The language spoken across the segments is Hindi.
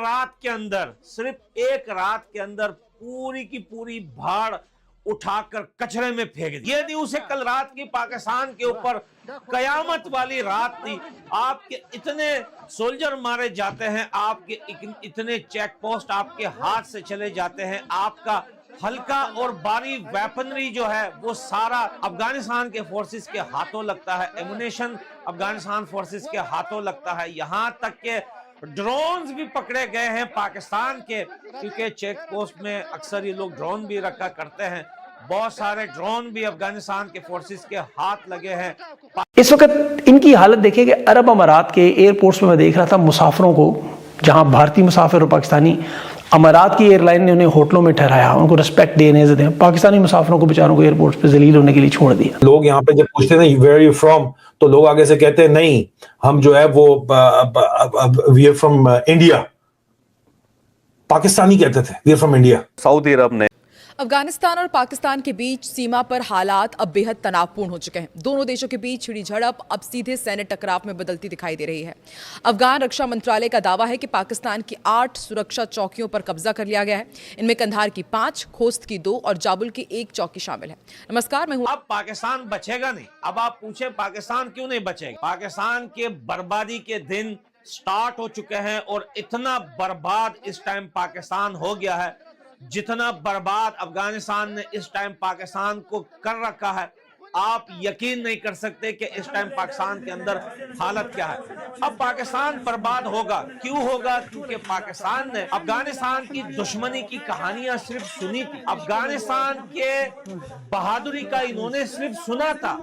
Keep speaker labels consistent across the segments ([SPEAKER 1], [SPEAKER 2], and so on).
[SPEAKER 1] रात के अंदर, सिर्फ एक रात के अंदर पूरी की पूरी भाड़ उठाकर कचरे में फेंक दी। ये न्यूज़ है कल रात की पाकिस्तान के ऊपर, कयामत वाली रात थी। आपके इतने सोल्जर मारे जाते हैं, आपके इतने चेक पोस्ट आपके हाथ से चले जाते हैं, आपका हल्का और भारी वेपनरी जो है वो सारा अफगानिस्तान के फोर्सेस के हाथों लगता है, एमुनेशन अफगानिस्तान फोर्सेस के हाथों लगता है। यहां तक के ड्रोन्स भी पकड़े गए हैं पाकिस्तान के, क्योंकि चेक पोस्ट में अक्सर ये लोग ड्रोन भी रखा करते हैं। बहुत सारे ड्रोन भी अफगानिस्तान के फोर्सेस के हाथ लगे हैं।
[SPEAKER 2] इस वक्त इनकी हालत देखिए कि अरब अमारात के एयरपोर्ट्स में मैं देख रहा था मुसाफिरों को, जहां भारतीय मुसाफिर और पाकिस्तानी, अमारात की एयरलाइन ने उन्हें होटलों में ठहराया, उनको रिस्पेक्ट देने से दें, पाकिस्तानी मुसाफिरों को बेचारों को एयरपोर्ट पे जलील होने के लिए छोड़ दिया।
[SPEAKER 3] लोग यहाँ पे जब पूछते हैं वेयर आर यू फ्रॉम, तो लोग आगे से कहते हैं नहीं हम जो है वो we are from India. Pakistani कहते थे we are from India.
[SPEAKER 4] Saudi Arab ने
[SPEAKER 5] अफगानिस्तान और पाकिस्तान के बीच सीमा पर हालात अब बेहद तनावपूर्ण हो चुके हैं। दोनों देशों के बीच छिड़ी झड़प अब सीधे सैन्य टकराव में बदलती दिखाई दे रही है। अफगान रक्षा मंत्रालय का दावा है कि पाकिस्तान की 8 सुरक्षा चौकियों पर कब्जा कर लिया गया है। इनमें कंधार की 5, खोस्त की 2 और जाबुल की 1 चौकी शामिल है। नमस्कार, मैं हूं।
[SPEAKER 1] अब पाकिस्तान बचेगा नहीं। अब आप पूछे पाकिस्तान क्यों नहीं बचेगा? पाकिस्तान के बर्बादी के दिन स्टार्ट हो चुके हैं और इतना बर्बाद इस टाइम पाकिस्तान हो गया है, जितना बर्बाद अफगानिस्तान ने इस टाइम पाकिस्तान को कर रखा है, आप यकीन नहीं कर सकते कि इस टाइम पाकिस्तान के अंदर हालत क्या है। अब पाकिस्तान बर्बाद होगा, क्यों होगा? क्योंकि पाकिस्तान ने अफगानिस्तान की दुश्मनी की कहानियां सिर्फ सुनी थी, अफगानिस्तान के बहादुरी का इन्होंने सिर्फ सुना था,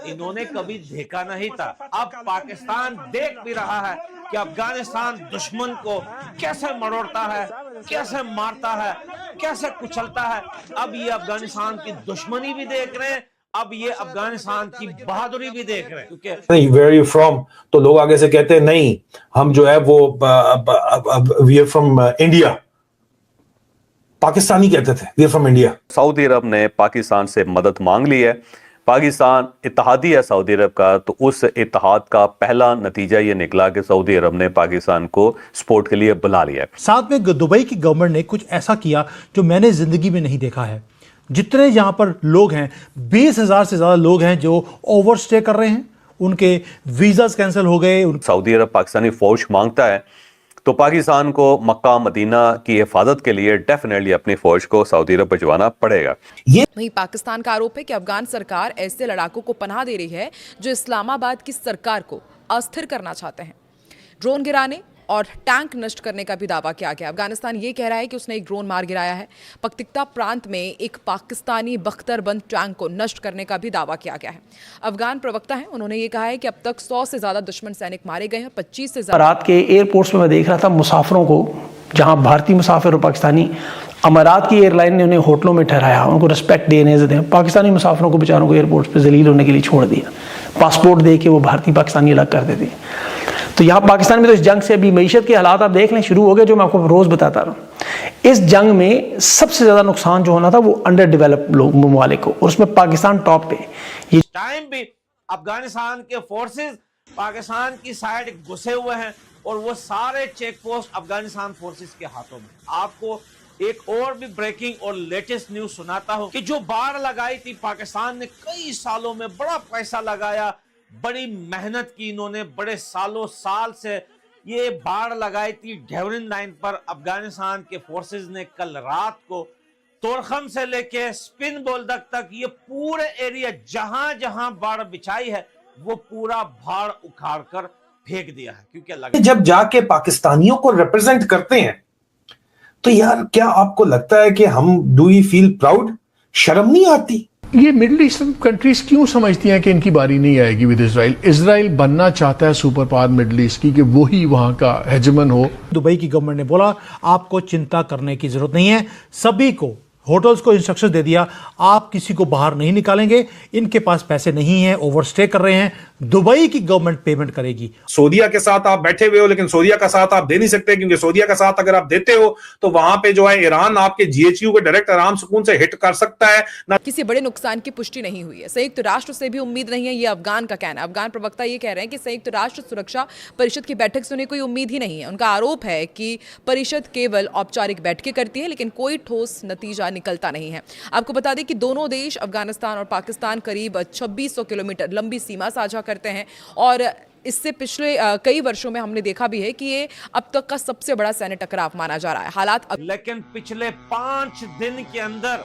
[SPEAKER 1] इन्होंने कभी देखा नहीं था। अब पाकिस्तान देख भी रहा है कि अफगानिस्तान दुश्मन को कैसे मरोड़ता है, कैसे मारता है, कैसे कुचलता है। अब ये अफगानिस्तान की दुश्मनी भी देख रहे हैं, अब ये अफगानिस्तान की बहादुरी भी देख रहे हैं। क्योंकि
[SPEAKER 3] वेयर आर यू फ्रॉम, तो लोग आगे से कहते हैं नहीं हम जो है वो we are from India. Pakistani कहते थे we are from India.
[SPEAKER 4] Saudi Arab ने पाकिस्तान से मदद मांग ली है। पाकिस्तान इत्तेहादी है सऊदी अरब का, तो उस इत्तेहाद का पहला नतीजा ये निकला कि सऊदी अरब ने पाकिस्तान को सपोर्ट के लिए बुला लिया।
[SPEAKER 6] साथ में दुबई की गवर्नमेंट ने कुछ ऐसा किया जो मैंने जिंदगी में नहीं देखा है। जितने यहाँ पर लोग हैं, 20,000 से ज्यादा लोग हैं जो ओवरस्टे कर रहे हैं, उनके वीजास कैंसिल हो गए।
[SPEAKER 4] सऊदी अरब पाकिस्तानी फौज मांगता है तो पाकिस्तान को मक्का मदीना की हिफाजत के लिए डेफिनेटली अपनी फौज को सऊदी अरब भिजवाना पड़ेगा।
[SPEAKER 5] वहीं पाकिस्तान का आरोप है कि अफगान सरकार ऐसे लड़ाकों को पनाह दे रही है जो इस्लामाबाद की सरकार को अस्थिर करना चाहते हैं। ड्रोन गिराने और टैंक नष्ट करने का भी दावा किया गया। अफगानिस्तान ये कह रहा है कि उसने एक ड्रोन मार गिराया है। पख्तिकता प्रांत में एक पाकिस्तानी बख्तरबंद टैंक को नष्ट करने का भी दावा किया गया है। अफगान प्रवक्ता हैं, उन्होंने ये कहा है कि अब तक 100 से ज्यादा दुश्मन सैनिक मारे गए हैं, 25 से ज्यादा।
[SPEAKER 2] अमारात के एयरपोर्ट्स में मैं देख रहा था मुसाफिरों को, जहां भारतीय मुसाफिर और पाकिस्तानी, अमारात की एयरलाइन ने उन्हें होटलों में ठहराया, उनको रिस्पेक्ट देने से दें, पाकिस्तानी मुसाफिरों को बेचारों को एयरपोर्ट पे जलील होने के लिए छोड़ दिया। पासपोर्ट दे के वो भारतीय पाकिस्तानी अलग कर देते। तो यहाँ पाकिस्तान में तो इस जंग से अभी मईशत के हालात आप देख लें शुरू हो गए, जो मैं आपको रोज बताता रहा। इस जंग में सबसे ज्यादा नुकसान जो होना था वो अंडर डेवलप लोग ममालिक को, और उसमें पाकिस्तान टॉप पे। ये
[SPEAKER 1] टाइम भी अफगानिस्तान के फोर्सेस पाकिस्तान की साइड घुसे हुए हैं और वो सारे चेक पोस्ट अफगानिस्तान फोर्सेस के हाथों में। आपको एक और भी ब्रेकिंग और लेटेस्ट न्यूज सुनाता हूं कि जो बाढ़ लगाई थी पाकिस्तान ने, कई सालों में बड़ा पैसा लगाया, बड़ी मेहनत की इन्होंने, बड़े सालों साल से ये बाढ़ लगाई थी ढेवरिन लाइन पर। अफगानिस्तान के फोर्सेस ने कल रात को तोरखम से लेके स्पिन बोल्दक तक ये पूरे एरिया जहां जहां बाढ़ बिछाई है वो पूरा भाड़ उखाड़ कर फेंक दिया है। क्योंकि
[SPEAKER 3] जब जाके पाकिस्तानियों को रिप्रेजेंट करते हैं तो यार क्या आपको लगता है कि हम डू वी फील प्राउड? शर्म नहीं आती?
[SPEAKER 7] ये मिडिल ईस्टर्न कंट्रीज क्यों समझती हैं कि इनकी बारी नहीं आएगी विद इजराइल? इजराइल बनना चाहता है सुपर पावर मिडिल ईस्ट की, कि वही वहां का हेजमन हो।
[SPEAKER 6] दुबई की गवर्नमेंट ने बोला आपको चिंता करने की जरूरत नहीं है, सभी को होटल्स को इंस्ट्रक्शन दे दिया, आप किसी को बाहर नहीं निकालेंगे, इनके पास पैसे नहीं है, ओवरस्टे कर रहे हैं, दुबई की गवर्नमेंट पेमेंट करेगी।
[SPEAKER 3] सऊदीया के साथ आप बैठे हुए हो, लेकिन सऊदीया का साथ आप दे नहीं सकते, क्योंकि सऊदीया का साथ अगर आप देते हो तो वहां पे जो है ईरान आपके जीएचयू को डायरेक्ट आराम सुकून से हिट कर सकता है ना।
[SPEAKER 5] किसी बड़े नुकसान की पुष्टि नहीं हुई है, संयुक्त राष्ट्र से भी उम्मीद नहीं है, ये अफगान का कहना है। अफगान प्रवक्ता ये कह रहे हैं कि संयुक्त राष्ट्र सुरक्षा परिषद की बैठक से उन्हें कोई उम्मीद ही नहीं है। उनका आरोप है कि परिषद केवल औपचारिक बैठकें करती है, लेकिन कोई ठोस नतीजा निकलता नहीं है। आपको बता दें कि दोनों देश अफगानिस्तान और पाकिस्तान करीब 2600 किलोमीटर लंबी सीमा साझा करते हैं, और इससे पिछले कई वर्षों में हमने देखा भी है कि ये अब तक का सबसे बड़ा सैन्य टकराव माना जा रहा है। हालात
[SPEAKER 1] लेकिन पिछले 5 दिन के अंदर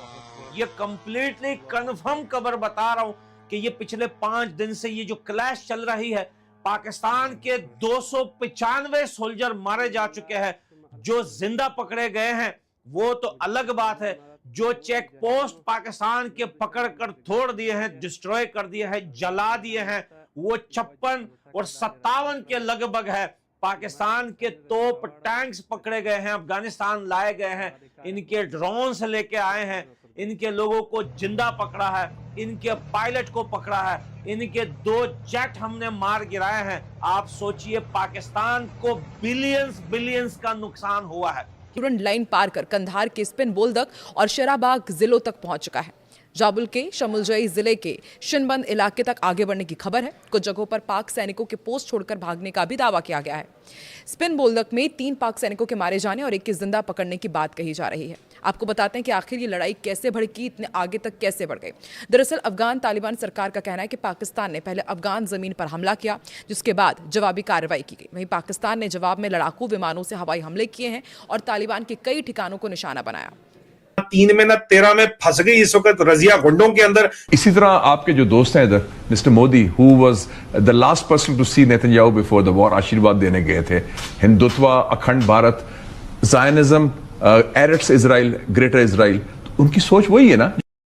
[SPEAKER 1] ये कंप्लीटली कंफर्म खबर बता रहा हूं कि ये पिछले 5 दिन से ये जो क्लैश चल रही है, पाकिस्तान के 295 सोल्जर मारे जा चुके हैं। जो जिंदा पकड़े गए हैं वो तो अलग बात है, जो चेक पोस्ट पाकिस्तान के पकड़ कर तोड़ दिए हैं, डिस्ट्रॉय कर दिए हैं, जला दिए हैं, वो 56 और 57 के लगभग है। पाकिस्तान के तोप टैंक्स पकड़े गए हैं, अफगानिस्तान लाए गए हैं, इनके ड्रोन से लेके आए हैं, इनके लोगों को जिंदा पकड़ा है, इनके पायलट को पकड़ा है, इनके 2 जेट हमने मार गिराए हैं। आप सोचिए पाकिस्तान को बिलियंस का नुकसान हुआ है।
[SPEAKER 5] तुरंत लाइन पार कर कंधार के स्पिन बोल्दक और शराबाग जिलों तक पहुंच चुका है। जाबुल के शमुलजई जिले के शिनबंद इलाके तक आगे बढ़ने की खबर है। कुछ जगहों पर पाक सैनिकों के पोस्ट छोड़कर भागने का भी दावा किया गया है। स्पिन बोल्दक में 3 पाक सैनिकों के मारे जाने और 1 की जिंदा पकड़ने की बात कही जा रही है। आपको बताते हैं कि आखिर ये लड़ाई कैसे भड़की, इतने आगे तक कैसे बढ़ गई। दरअसल अफगान तालिबान सरकार का कहना है कि पाकिस्तान ने पहले अफगान जमीन पर हमला किया, जिसके बाद जवाबी कार्रवाई की गई। वहीं पाकिस्तान ने जवाब में लड़ाकू विमानों से हवाई हमले किए हैं और तालिबान के कई ठिकानों को निशाना बनाया।
[SPEAKER 3] 3 में न 13 में फंस गई इस वक्त रजिया गुंडों के अंदर।
[SPEAKER 8] इसी तरह आपके जो दोस्त हैं इधर, mister Modi who was the last person to see Netanyahu before the war, आशीर्वाद देने गए थे। Hindutva, Akhand Bharat, Zionism, Eretz Israel, greater Israel, उनकी सोच वही है ना